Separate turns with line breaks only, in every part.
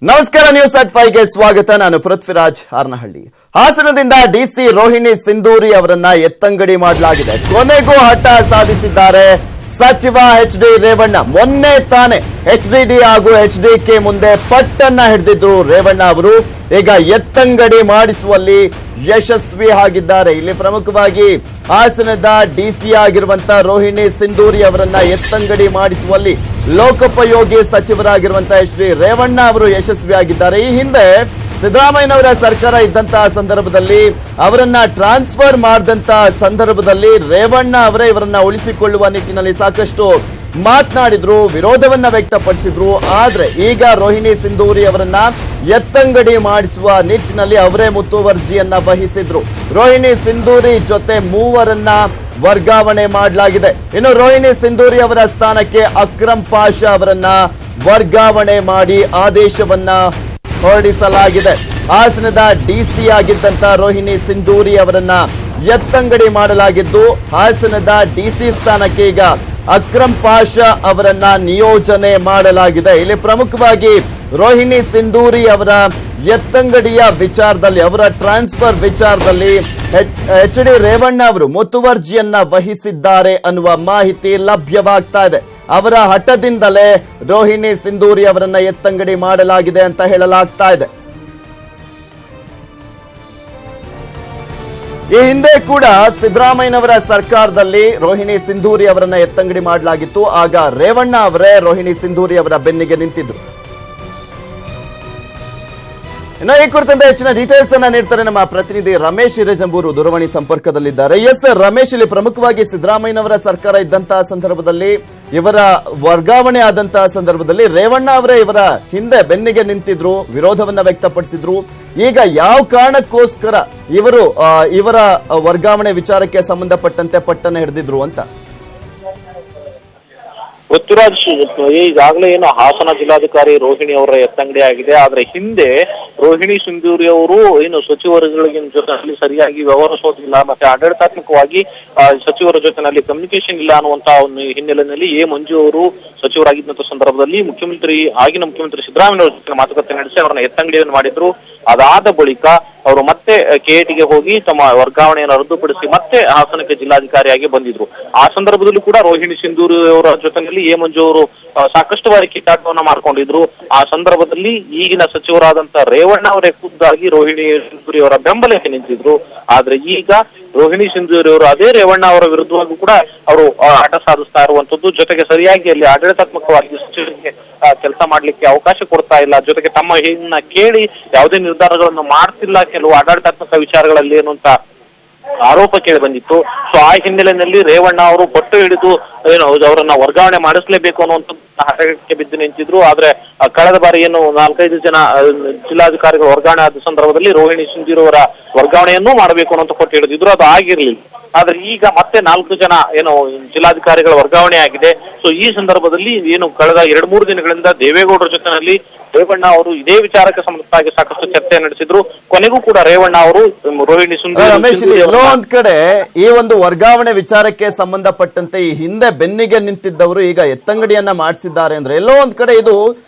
ನಮಸ್ಕಾರ news at 5 ಗೆ ಸ್ವಾಗತ. ನಾನು ಪೃಥ್ವಿರಾಜ್ ಹಾರನಹಳ್ಳಿ. ಹಾಸನದಿಂದ ಡಿಸಿ ರೋಹಿಣಿ ಸಿಂಧೂರಿ ಅವರನ್ನ ಎತ್ತಂಗಡಿ ಮಾಡಲಾಗಿದೆ. ಕೊನೆಗೂ ಹಠ ಸಾಧಿಸಿದ್ದಾರೆ ಸಚಿವ ಎಚ್.ಡಿ. ರೇವಣ್ಣ. ಮೊನ್ನೆ ತಾನೆ ಎಚ್.ಡಿ.ಡಿ ಹಾಗೂ ಎಚ್.ಡಿ.ಕೆ ಮುಂದೆ ಪಟ್ಟನ್ನ ಹಿಡಿದಿದ್ರು ರೇವಣ್ಣ ಅವರು. ಈಗ ಎತ್ತಂಗಡಿ ಮಾಡಿಸುವಲ್ಲಿ ಯಶಸ್ವಿ ಆಗಿದ್ದಾರೆ. ಇಲ್ಲಿ ಪ್ರಮುಖವಾಗಿ ಹಾಸನದ ಡಿಸಿ ಆಗಿರುವಂತ ರೋಹಿಣಿ ಸಿಂಧೂರಿ ಅವರನ್ನ ಎತ್ತಂಗಡಿ ಮಾಡಿಸುವಲ್ಲಿ ಲೋಕೋಪಯೋಗಿ ಸಚಿವರಾಗಿರುವಂತಹ ಎಚ್.ಡಿ. ರೇವಣ್ಣ ಅವರು ಯಶಸ್ವಿಯಾಗಿದ್ದಾರೆ. ಈ ಹಿಂದೆ ಸಿದ್ದರಾಮಯ್ಯನವರ ಸರ್ಕಾರ ಇದ್ದಂತಹ ಸಂದರ್ಭದಲ್ಲಿ ಅವರನ್ನ ಟ್ರಾನ್ಸ್ಫರ್ ಮಾಡಿದಂತಹ ಸಂದರ್ಭದಲ್ಲಿ ರೇವಣ್ಣ ಅವರೇ ಇವರನ್ನ ಉಳಿಸಿಕೊಳ್ಳುವ ನಿಟ್ಟಿನಲ್ಲಿ ಸಾಕಷ್ಟು ಮಾತನಾಡಿದ್ರು, ವಿರೋಧವನ್ನ ವ್ಯಕ್ತಪಡಿಸಿದ್ರು. ಆದ್ರೆ ಈಗ ರೋಹಿಣಿ ಸಿಂಧೂರಿ ಅವರನ್ನ ಎತ್ತಂಗಡಿ ಮಾಡಿಸುವ ನಿಟ್ಟಿನಲ್ಲಿ ಅವರೇ ಮುತುವರ್ಜಿಯನ್ನ ವಹಿಸಿದ್ರು. ರೋಹಿಣಿ ಸಿಂಧೂರಿ ಜೊತೆ ಮೂವರನ್ನ ವರ್ಗಾವಣೆ ಮಾಡಲಾಗಿದೆ. ಇನ್ನು ರೋಹಿಣಿ ಸಿಂಧೂರಿ ಅವರ ಸ್ಥಾನಕ್ಕೆ ಅಕ್ರಮ್ ಪಾಷಾ ಅವರನ್ನ ವರ್ಗಾವಣೆ ಮಾಡಿ ಆದೇಶವನ್ನ ಹೊರಡಿಸಲಾಗಿದೆ. ಹಾಸನದ ಡಿಸಿ ಆಗಿದ್ದಂತ ರೋಹಿಣಿ ಸಿಂಧೂರಿ ಅವರನ್ನ ಎತ್ತಂಗಡಿ ಮಾಡಲಾಗಿದ್ದು, ಹಾಸನದ ಡಿಸಿ ಸ್ಥಾನಕ್ಕೆ ಈಗ ಅಕ್ರಮ್ ಪಾಷಾ ಅವರನ್ನ ನಿಯೋಜನೆ ಮಾಡಲಾಗಿದೆ. ಇಲ್ಲಿ ಪ್ರಮುಖವಾಗಿ ರೋಹಿಣಿ ಸಿಂಧೂರಿ ಅವರ ಎತ್ತಂಗಡಿಯ ವಿಚಾರದಲ್ಲಿ, ಅವರ ಟ್ರಾನ್ಸ್ಫರ್ ವಿಚಾರದಲ್ಲಿ ಎಚ್.ಡಿ. ರೇವಣ್ಣ ಅವರು ಮುತುವರ್ಜಿಯನ್ನ ವಹಿಸಿದ್ದಾರೆ ಅನ್ನುವ ಮಾಹಿತಿ ಲಭ್ಯವಾಗ್ತಾ ಇದೆ. ಅವರ ಹಠದಿಂದಲೇ ರೋಹಿಣಿ ಸಿಂಧೂರಿ ಅವರನ್ನ ಎತ್ತಂಗಡಿ ಮಾಡಲಾಗಿದೆ ಅಂತ ಹೇಳಲಾಗ್ತಾ ಇದೆ. ಈ ಹಿಂದೆ ಕೂಡ ಸಿದ್ದರಾಮಯ್ಯನವರ ಸರ್ಕಾರದಲ್ಲಿ ರೋಹಿಣಿ ಸಿಂಧೂರಿ ಅವರನ್ನ ಎತ್ತಂಗಡಿ ಮಾಡಲಾಗಿತ್ತು. ಆಗ ರೇವಣ್ಣ ಅವರೇ ರೋಹಿಣಿ ಸಿಂಧೂರಿ ಅವರ ಬೆನ್ನಿಗೆ ನಿಂತಿದ್ರು. ಇನ್ನು ಈ ಕುರಿತಂತೆ ಹೆಚ್ಚಿನ ಡೀಟೇಲ್ಸ್ ಅನ್ನ ನೀಡ್ತಾರೆ ನಮ್ಮ ಪ್ರತಿನಿಧಿ ರಮೇಶ್ ಹಿರೇಜಂಬೂರು ದೂರವಾಣಿ ಸಂಪರ್ಕದಲ್ಲಿದ್ದಾರೆ. ಎಸ್ ರಮೇಶ್, ಇಲ್ಲಿ ಪ್ರಮುಖವಾಗಿ ಸಿದ್ದರಾಮಯ್ಯನವರ ಸರ್ಕಾರ ಇದ್ದಂತಹ ಸಂದರ್ಭದಲ್ಲಿ, ಇವರ ವರ್ಗಾವಣೆ ಆದಂತಹ ಸಂದರ್ಭದಲ್ಲಿ ರೇವಣ್ಣ ಅವರೇ ಇವರ ಹಿಂದೆ ಬೆನ್ನಿಗೆ ನಿಂತಿದ್ರು, ವಿರೋಧವನ್ನ ವ್ಯಕ್ತಪಡಿಸಿದ್ರು. ಈಗ ಯಾವ ಕಾರಣಕ್ಕೋಸ್ಕರ ಇವರ ವರ್ಗಾವಣೆ ವಿಚಾರಕ್ಕೆ ಸಂಬಂಧಪಟ್ಟಂತೆ ಪಟ್ಟನ್ನ ಹಿಡಿದಿದ್ರು ಅಂತ?
ಪೃಥ್ವಿರಾಜ್, ಈಗಾಗಲೇ ಏನು ಹಾಸನ ಜಿಲ್ಲಾಧಿಕಾರಿ ರೋಹಿಣಿ ಅವರ ಎತ್ತಂಗಡಿ ಆಗಿದೆ. ಆದ್ರೆ ಹಿಂದೆ ರೋಹಿಣಿ ಸಿಂಧೂರಿ ಅವರು ಏನು ಸಚಿವರುಗಳಿಗೆ ಜೊತೆನಲ್ಲಿ ಸರಿಯಾಗಿ ವ್ಯವಹರಿಸೋದಿಲ್ಲ, ಮತ್ತೆ ಆಡಳಿತಾತ್ಮಕವಾಗಿ ಸಚಿವರ ಜೊತೆನಲ್ಲಿ ಕಮ್ಯುನಿಕೇಶನ್ ಇಲ್ಲ ಅನ್ನುವಂತ ಒಂದು ಹಿನ್ನೆಲೆಯಲ್ಲಿ ಮಂಜು ಅವರು ಸಚಿವರಾಗಿದ್ದಂತ ಸಂದರ್ಭದಲ್ಲಿ ಆಗಿನ ಮುಖ್ಯಮಂತ್ರಿ ಸಿದ್ದರಾಮಯ್ಯ ಅವರ ಜೊತೆ ಮಾತುಕತೆ ನಡೆಸಿ ಅವರನ್ನ ಎತ್ತಂಗಡಿಯನ್ನು ಮಾಡಿದ್ರು. ಅದಾದ ಬಳಿಕ ಅವರು ಮತ್ತೆ ಕೆಎಟಿಗೆ ಹೋಗಿ ತಮ್ಮ ವರ್ಗಾವಣೆಯನ್ನು ರದ್ದುಪಡಿಸಿ ಮತ್ತೆ ಹಾಸನಕ್ಕೆ ಜಿಲ್ಲಾಧಿಕಾರಿಯಾಗಿ ಬಂದಿದ್ರು. ಆ ಸಂದರ್ಭದಲ್ಲೂ ಕೂಡ ರೋಹಿಣಿ ಸಿಂಧೂರಿ ಅವರ ಜೊತೆನಲ್ಲಿ ಮಂಜು ಅವರು ಸಾಕಷ್ಟು ಬಾರಿ ಕಿತ್ತಾಟವನ್ನ ಮಾಡ್ಕೊಂಡಿದ್ರು. ಆ ಸಂದರ್ಭದಲ್ಲಿ ಈಗಿನ ಸಚಿವರಾದಂತ ರೇವಣ್ಣ ಅವರೇ ಖುದ್ದಾಗಿ ರೋಹಿಣಿ ಸಿಂಧೂರಿ ಅವರ ಬೆಂಬಲಕ್ಕೆ ನಿಂತಿದ್ರು. ಆದ್ರೆ ಈಗ ರೋಹಿಣಿ ಸಿಂಧೂರಿ ಅವರು ಅದೇ ರೇವಣ್ಣ ಅವರ ವಿರುದ್ಧವಾಗಿ ಕೂಡ ಅವರು ಆಟ ಸಾಧಿಸ್ತಾ ಇರುವಂತದ್ದು. ಜೊತೆಗೆ ಸರಿಯಾಗಿ ಅಲ್ಲಿ ಆಡಳಿತಾತ್ಮಕವಾಗಿ ಸಚಿವರಿಗೆ ಕೆಲಸ ಮಾಡ್ಲಿಕ್ಕೆ ಅವಕಾಶ ಕೊಡ್ತಾ ಇಲ್ಲ, ಜೊತೆಗೆ ತಮ್ಮ ಕೇಳಿ ಯಾವುದೇ ನಿರ್ಧಾರಗಳನ್ನು ಮಾಡ್ತಿಲ್ಲ ಕೆಲವು ಆಡಳಿತಾತ್ಮಕ ವಿಚಾರಗಳಲ್ಲಿ ಅನ್ನುವಂತ ಆರೋಪ ಕೇಳಿ ಬಂದಿತ್ತು. ಸೊ ಆ ಹಿನ್ನೆಲೆಯಲ್ಲಿ ರೇವಣ್ಣ ಅವರು ಪಟ್ಟು ಹಿಡಿದು ಅವರನ್ನ ವರ್ಗಾವಣೆ ಮಾಡಿಸಲೇಬೇಕು ಅನ್ನುವಂಥ ಹಠಕ್ಕೆ ಬಿದ್ದು ನಿಂತಿದ್ರು. ಆದ್ರೆ ಕಳೆದ ಬಾರಿ 4-5 ಜನ ಜಿಲ್ಲಾಧಿಕಾರಿಗಳು ವರ್ಗಾವಣೆ ಆದ ಸಂದರ್ಭದಲ್ಲಿ ರೋಹಿಣಿ ಸಿಂಧೂರಿ ಅವರ ವರ್ಗಾವಣೆಯನ್ನೂ ಮಾಡಬೇಕು ಅನ್ನೋಂತ ಪಟ್ಟು ಹಿಡಿದಿದ್ರು, ಅದು ಆಗಿರ್ಲಿಲ್ಲ. ಆದ್ರೆ ಈಗ ಮತ್ತೆ 4 ಜನ ಜಿಲ್ಲಾಧಿಕಾರಿಗಳ ವರ್ಗಾವಣೆ ಆಗಿದೆ. ಸೊ ಈ ಸಂದರ್ಭದಲ್ಲಿ ಕಳೆದ 2-3 ದಿನಗಳಿಂದ ದೇವೇಗೌಡರ ಜೊತೆನಲ್ಲಿ ರೇವಣ್ಣ ಅವರು ಇದೇ ವಿಚಾರಕ್ಕೆ ಸಂಬಂಧವಾಗಿ ಸಾಕಷ್ಟು ಚರ್ಚೆ ನಡೆಸಿದ್ರು. ಕೊನೆಗೂ ಕೂಡ ರೇವಣ್ಣ ಅವರು ರೋಹಿಣಿ
ಸಿಂಧೂರಿ ಎಲ್ಲೋ ಒಂದ್ ಕಡೆ ಈ ಒಂದು ವರ್ಗಾವಣೆ ವಿಚಾರಕ್ಕೆ ಸಂಬಂಧಪಟ್ಟಂತೆ ಈ ಹಿಂದೆ ಬೆನ್ನಿಗೆ ನಿಂತಿದ್ದವರು ಈಗ ಎತ್ತಂಗಡಿಯನ್ನ ಮಾಡಿಸಿದ್ದಾರೆ ಅಂದ್ರೆ ಎಲ್ಲೋ ಒಂದ್ ಕಡೆ ಇದು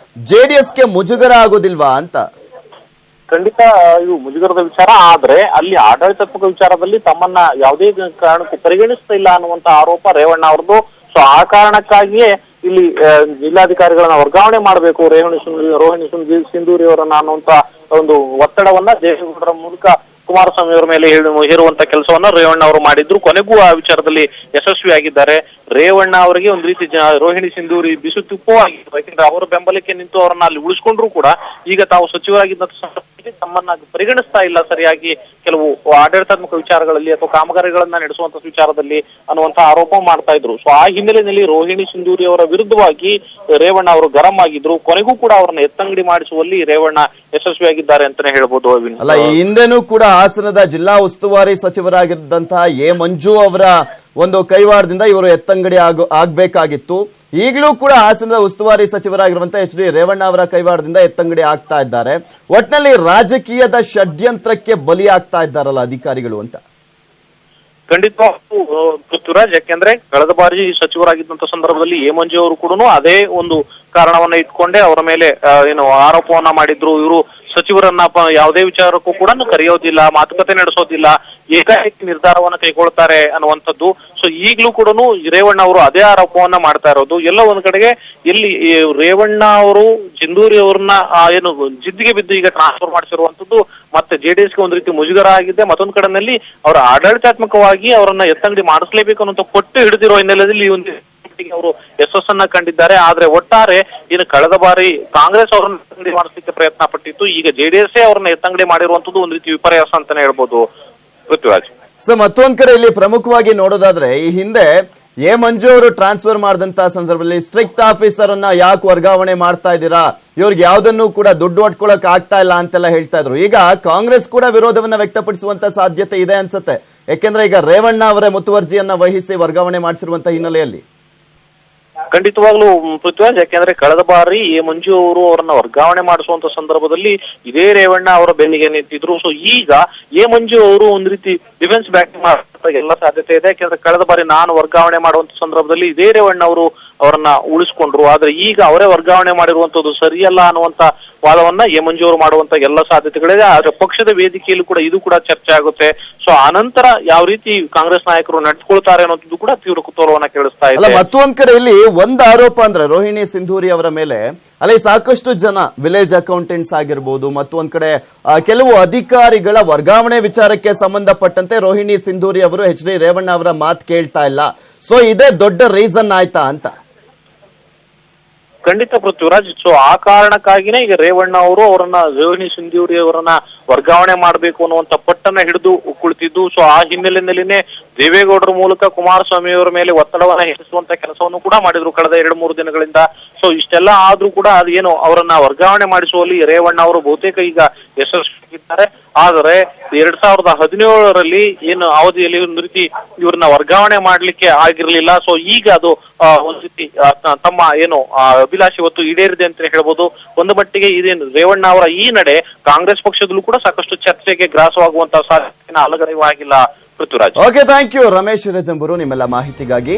ಜೆಡಿಎಸ್ಗೆ ಮುಜುಗರ ಆಗೋದಿಲ್ವಾ ಅಂತ?
ಖಂಡಿತ ಇದು ಮುಜುಗರದ ವಿಚಾರ. ಆದ್ರೆ ಅಲ್ಲಿ ಆಡಳಿತಾತ್ಮಕ ವಿಚಾರದಲ್ಲಿ ತಮ್ಮನ್ನ ಯಾವುದೇ ಕಾರಣಕ್ಕೂ ಪರಿಗಣಿಸ್ತಾ ಇಲ್ಲ ಅನ್ನುವಂತ ಆರೋಪ ರೇವಣ್ಣ ಅವ್ರದ್ದು. ಸೊ ಆ ಕಾರಣಕ್ಕಾಗಿಯೇ ಇಲ್ಲಿ ಜಿಲ್ಲಾಧಿಕಾರಿಗಳನ್ನ ವರ್ಗಾವಣೆ ಮಾಡಬೇಕು ರೋಹಿಣಿ ಸಿಂಧೂರಿ ಅವರನ್ನ ಅನ್ನುವಂತ ಒಂದು ಒತ್ತಡವನ್ನ ದೇವೇಗೌಡರ ಮೂಲಕ ಕುಮಾರಸ್ವಾಮಿ ಅವರ ಮೇಲೆ ಹೇರುವಂತ ಕೆಲಸವನ್ನ ರೇವಣ್ಣ ಅವರು ಮಾಡಿದ್ರು. ಕೊನೆಗೂ ಆ ವಿಚಾರದಲ್ಲಿ ಯಶಸ್ವಿಯಾಗಿದ್ದಾರೆ. ರೇವಣ್ಣ ಅವರಿಗೆ ಒಂದು ರೀತಿ ರೋಹಿಣಿ ಸಿಂಧೂರಿ ಬಿಸು ತುಪ್ಪವೂ ಆಗಿದ್ರು. ಯಾಕಂದ್ರೆ ಅವರ ಬೆಂಬಲಕ್ಕೆ ನಿಂತು ಅವರನ್ನ ಅಲ್ಲಿ ಉಳಿಸ್ಕೊಂಡ್ರು ಕೂಡ ಈಗ ತಾವು ಸಚಿವರಾಗಿದ್ದಂತ ಸಂದರ್ಭದಲ್ಲಿ ತಮ್ಮನ್ನ ಪರಿಗಣಿಸ್ತಾ ಇಲ್ಲ ಸರಿಯಾಗಿ ಕೆಲವು ಆಡಳಿತಾತ್ಮಕ ವಿಚಾರಗಳಲ್ಲಿ ಅಥವಾ ಕಾಮಗಾರಿಗಳನ್ನ ನಡೆಸುವಂತ ವಿಚಾರದಲ್ಲಿ ಅನ್ನುವಂತ ಆರೋಪ ಮಾಡ್ತಾ ಇದ್ರು. ಸೊ ಆ ಹಿನ್ನೆಲೆಯಲ್ಲಿ ರೋಹಿಣಿ ಸಿಂಧೂರಿ ಅವರ ವಿರುದ್ಧವಾಗಿ ರೇವಣ್ಣ ಅವರು ಗರಂ ಆಗಿದ್ರು. ಕೊನೆಗೂ ಕೂಡ ಅವರನ್ನ ಎತ್ತಂಗಡಿ ಮಾಡಿಸುವಲ್ಲಿ ರೇವಣ್ಣ ಯಶಸ್ವಿಯಾಗಿದ್ದಾರೆ ಅಂತಾನೆ ಹೇಳ್ಬೋದು.
ಅಲ್ಲ, ಈ ಹಿಂದೆನೂ ಕೂಡ ಹಾಸನದ ಜಿಲ್ಲಾ ಉಸ್ತುವಾರಿ ಸಚಿವರಾಗಿದ್ದಂತಹ ಮಂಜು ಅವರ ಒಂದು ಕೈವಾಡದಿಂದ ಇವರು ಎತ್ತಂಗಡಿ ಆಗ್ಬೇಕಾಗಿತ್ತು. ಈಗಲೂ ಕೂಡ ಹಾಸನದ ಉಸ್ತುವಾರಿ ಸಚಿವರಾಗಿರುವಂತಹ ಎಚ್.ಡಿ. ರೇವಣ್ಣ ಅವರ ಕೈವಾಡದಿಂದ ಎತ್ತಂಗಡಿ ಆಗ್ತಾ ಇದ್ದಾರೆ. ಒಟ್ಟಿನಲ್ಲಿ ರಾಜಕೀಯದ ಷಡ್ಯಂತ್ರಕ್ಕೆ ಬಲಿಯಾಗ್ತಾ ಇದ್ದಾರಲ್ಲ ಅಧಿಕಾರಿಗಳು ಅಂತ.
ಖಂಡಿತವಾಗ್ಲೂ ಪೃಥ್ವಿರಾಜ್, ಯಾಕೆಂದ್ರೆ ಕಳೆದ ಬಾರಿ ಸಚಿವರಾಗಿದ್ದಂತ ಸಂದರ್ಭದಲ್ಲಿ ಎ ಮಂಜು ಅವರು ಕೂಡ ಅದೇ ಒಂದು ಕಾರಣವನ್ನ ಇಟ್ಕೊಂಡೆ ಅವರ ಮೇಲೆ ಏನು ಆರೋಪವನ್ನ ಮಾಡಿದ್ರು. ಇವರು ಸಚಿವರನ್ನ ಯಾವುದೇ ವಿಚಾರಕ್ಕೂ ಕೂಡ ಕರೆಯೋದಿಲ್ಲ, ಮಾತುಕತೆ ನಡೆಸೋದಿಲ್ಲ, ಏಕಾಏಕಿ ನಿರ್ಧಾರವನ್ನ ಕೈಗೊಳ್ತಾರೆ ಅನ್ನುವಂಥದ್ದು. ಸೊ ಈಗಲೂ ಕೂಡ ರೇವಣ್ಣ ಅವರು ಅದೇ ಆರೋಪವನ್ನ ಮಾಡ್ತಾ ಇರೋದು. ಎಲ್ಲ ಒಂದ್ ಕಡೆಗೆ ಇಲ್ಲಿ ರೇವಣ್ಣ ಅವರು ಸಿಂಧೂರಿ ಅವ್ರನ್ನ ಏನು ಜಿದ್ದಿಗೆ ಬಿದ್ದು ಈಗ ಟ್ರಾನ್ಸ್ಫರ್ ಮಾಡಿಸಿರುವಂತದ್ದು ಮತ್ತೆ ಜೆಡಿಎಸ್ಗೆ ಒಂದ್ ರೀತಿ ಮುಜುಗರ ಆಗಿದೆ. ಮತ್ತೊಂದ್ ಕಡೆನಲ್ಲಿ ಅವರ ಆಡಳಿತಾತ್ಮಕವಾಗಿ ಅವರನ್ನ ಎತ್ತಂಗಡಿ ಮಾಡಿಸ್ಲೇಬೇಕು ಅನ್ನೋ ಪಟ್ಟು ಹಿಡಿದಿರೋ ಹಿನ್ನೆಲೆಯಲ್ಲಿ ಈ ಒಂದು ಅವರು ಯಶಸ್ಸನ್ನ ಕಂಡಿದ್ದಾರೆ. ಆದ್ರೆ ಒಟ್ಟಾರೆ ಇನ್ನು ಕಳೆದ ಬಾರಿ ಕಾಂಗ್ರೆಸ್ ಅವರನ್ನ ಎತ್ತಂಗಡಿ ಮಾಡಿಸಲಿಕ್ಕೆ ಪ್ರಯತ್ನ ಪಟ್ಟಿತ್ತು, ಈಗ ಜೆಡಿಎಸ್ ಅವ್ರನ್ನ ಎತ್ತಂಗಡಿ ಮಾಡಿರುವಂತದ್ದು ಒಂದು ರೀತಿ ವಿಪರ್ಯಾಸ ಅಂತಾನೆ ಹೇಳ್ಬೋದು ಪೃಥ್ವಿರಾಜ್.
ಸೊ ಮತ್ತೊಂದ್ ಕಡೆ ಇಲ್ಲಿ ಪ್ರಮುಖವಾಗಿ ನೋಡೋದಾದ್ರೆ, ಈ ಹಿಂದೆ ಎ ಮಂಜು ಅವರು ಟ್ರಾನ್ಸ್ಫರ್ ಮಾಡಿದಂತ ಸಂದರ್ಭದಲ್ಲಿ ಸ್ಟ್ರಿಕ್ಟ್ ಆಫೀಸರ್ ಅನ್ನ ಯಾಕೆ ವರ್ಗಾವಣೆ ಮಾಡ್ತಾ ಇದ್ದೀರಾ, ಇವ್ರಿಗೆ ಯಾವ್ದನ್ನು ಕೂಡ ದುಡ್ಡು ಹೊಟ್ಕೊಳಕ್ ಆಗ್ತಾ ಇಲ್ಲ ಅಂತೆಲ್ಲ ಹೇಳ್ತಾ ಇದ್ರು. ಈಗ ಕಾಂಗ್ರೆಸ್ ಕೂಡ ವಿರೋಧವನ್ನ ವ್ಯಕ್ತಪಡಿಸುವಂತ ಸಾಧ್ಯತೆ ಇದೆ ಅನ್ಸುತ್ತೆ. ಯಾಕೆಂದ್ರೆ ಈಗ ರೇವಣ್ಣ ಅವರೇ ಮುತುವರ್ಜಿಯನ್ನ ವಹಿಸಿ ವರ್ಗಾವಣೆ ಮಾಡಿಸಿರುವಂತ ಹಿನ್ನೆಲೆಯಲ್ಲಿ
ಖಂಡಿತವಾಗ್ಲೂ ಪೃಥ್ವಿರಾಜ್, ಯಾಕೆಂದ್ರೆ ಕಳೆದ ಬಾರಿ ಎ ಮಂಜು ಅವರು ಅವರನ್ನ ವರ್ಗಾವಣೆ ಮಾಡಿಸುವಂತ ಸಂದರ್ಭದಲ್ಲಿ ಇದೇ ರೇವಣ್ಣ ಅವರ ಬೆನ್ನಿಗೆ ನಿಂತಿದ್ರು. ಸೊ ಈಗ ಎ ಮಂಜು ಅವರು ಒಂದ್ ರೀತಿ ಡಿಫೆನ್ಸ್ ಬ್ಯಾಟಿಂಗ್ ಮಾಡೋ ಎಲ್ಲ ಸಾಧ್ಯತೆ ಇದೆ. ಯಾಕೆಂದ್ರೆ ಕಳೆದ ಬಾರಿ ನಾನು ವರ್ಗಾವಣೆ ಮಾಡುವಂತ ಸಂದರ್ಭದಲ್ಲಿ ಇದೇ ರೇವಣ್ಣ ಅವರು ಅವರನ್ನ ಉಳಿಸ್ಕೊಂಡ್ರು. ಆದ್ರೆ ಈಗ ಅವರೇ ವರ್ಗಾವಣೆ ಮಾಡಿರುವಂತದ್ದು ಸರಿಯಲ್ಲ ಅನ್ನುವಂತ ವಾದವನ್ನ ಎ ಮಂಜು ಅವರು ಮಾಡುವಂತ ಎಲ್ಲ ಸಾಧ್ಯತೆಗಳಿದೆ. ಆದ್ರೆ ಪಕ್ಷದ ವೇದಿಕೆಯಲ್ಲೂ ಕೂಡ ಇದು ಕೂಡ ಚರ್ಚೆ ಆಗುತ್ತೆ. ಸೊ ಆನಂತರ ಯಾವ ರೀತಿ ಕಾಂಗ್ರೆಸ್ ನಾಯಕರು ನಡ್ಕೊಳ್ತಾರೆ ಅನ್ನೋದು ಕೂಡ ತೀವ್ರ ಕುತೂಹಲವನ್ನ ಕೇಳಿಸ್ತಾ ಇದೆ.
ಮತ್ತೊಂದ್ ಕಡೆ ಇಲ್ಲಿ ಒಂದ್ ಆರೋಪ ಅಂದ್ರೆ ರೋಹಿಣಿ ಸಿಂಧೂರಿ ಅವರ ಮೇಲೆ ಅಲ್ಲಿ ಸಾಕಷ್ಟು ಜನ ವಿಲೇಜ್ ಅಕೌಂಟೆಂಟ್ಸ್ ಆಗಿರ್ಬೋದು, ಮತ್ತೊಂದ್ ಕಡೆ ಕೆಲವು ಅಧಿಕಾರಿಗಳ ವರ್ಗಾವಣೆ ವಿಚಾರಕ್ಕೆ ಸಂಬಂಧಪಟ್ಟಂತೆ ರೋಹಿಣಿ ಸಿಂಧೂರಿ ಅವರು ಎಚ್ ಡಿ ರೇವಣ್ಣ ಅವರ ಮಾತು ಕೇಳ್ತಾ ಇಲ್ಲ. ಸೊ ಇದೇ ದೊಡ್ಡ ರೀಸನ್ ಆಯ್ತಾ ಅಂತ?
ಖಂಡಿತ ಪೃಥ್ವಿರಾಜ್. ಸೊ ಆ ಕಾರಣಕ್ಕಾಗಿನೇ ಈಗ ರೇವಣ್ಣ ಅವರು ಅವರನ್ನ ರೋಹಿಣಿ ಸಿಂಧೂರಿ ಅವರನ್ನ ವರ್ಗಾವಣೆ ಮಾಡಬೇಕು ಅನ್ನುವಂತ ಪಟ್ಟನ್ನ ಹಿಡಿದು ಕುಳಿತಿದ್ದು. ಸೊ ಆ ಹಿನ್ನೆಲೆಯಲ್ಲಿನೇ ದೇವೇಗೌಡರ ಮೂಲಕ ಕುಮಾರಸ್ವಾಮಿ ಅವರ ಮೇಲೆ ಒತ್ತಡವನ್ನ ಹೆಚ್ಚಿಸುವಂತ ಕೆಲಸವನ್ನು ಕೂಡ ಮಾಡಿದ್ರು ಕಳೆದ 2-3 ದಿನಗಳಿಂದ. ಸೊ ಇಷ್ಟೆಲ್ಲ ಆದ್ರೂ ಕೂಡ ಅದೇನು ಅವರನ್ನ ವರ್ಗಾವಣೆ ಮಾಡಿಸುವಲ್ಲಿ ರೇವಣ್ಣ ಅವರು ಬಹುತೇಕ ಈಗ ಯಶಸ್ವಿಯಾಗಿದ್ದಾರೆ. ಆದರೆ 2017ರಲ್ಲಿ ಏನು ಅವಧಿಯಲ್ಲಿ ಒಂದು ರೀತಿ ಇವ್ರನ್ನ ವರ್ಗಾವಣೆ ಮಾಡ್ಲಿಕ್ಕೆ ಆಗಿರ್ಲಿಲ್ಲ. ಸೊ ಈಗ ಅದು ಒಂದ್ ರೀತಿ ತಮ್ಮ ಏನು ಅಭಿಲಾಷೆ ಇವತ್ತು ಈಡೇರಿದೆ ಅಂತ ಹೇಳ್ಬೋದು. ಒಂದು ಮಟ್ಟಿಗೆ ಇದೇನು ರೇವಣ್ಣ ಅವರ ಈ ನಡೆ ಕಾಂಗ್ರೆಸ್ ಪಕ್ಷದಲ್ಲೂ ಕೂಡ ಸಾಕಷ್ಟು ಚರ್ಚೆಗೆ ಗ್ರಾಸವಾಗುವಂತಹ ಸಾಧ್ಯತೆ ಅಲಗಡೆಯೂ ಆಗಿಲ್ಲ Prithviraj.
Okay, thank you Ramesh Rajamburu ನಿಮ್ಮೆಲ್ಲ ಮಾಹಿತಿಗಾಗಿ.